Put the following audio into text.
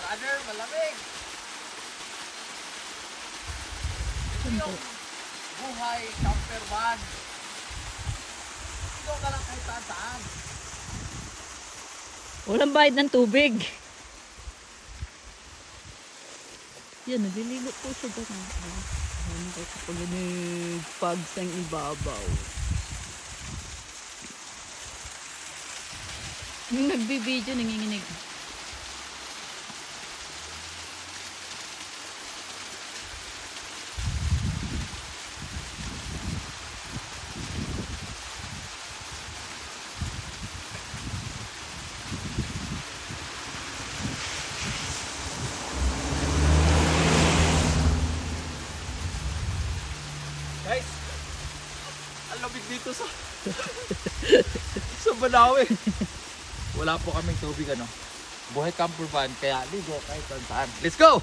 Brother, malamig. Ito yung buhay camper van. Ito ka lang kahit saan. Walang bayad ng tubig. Yan, naliligo po siya dyan. Ano kayo sa kulinig, pags ang ibabaw. Yung nagbibideo, nanginginig. Guys, ang lamig dito sa sa Banawe. Wala po kaming tubig ano. Buhay camper van kaya ligo kahit saan. Let's go!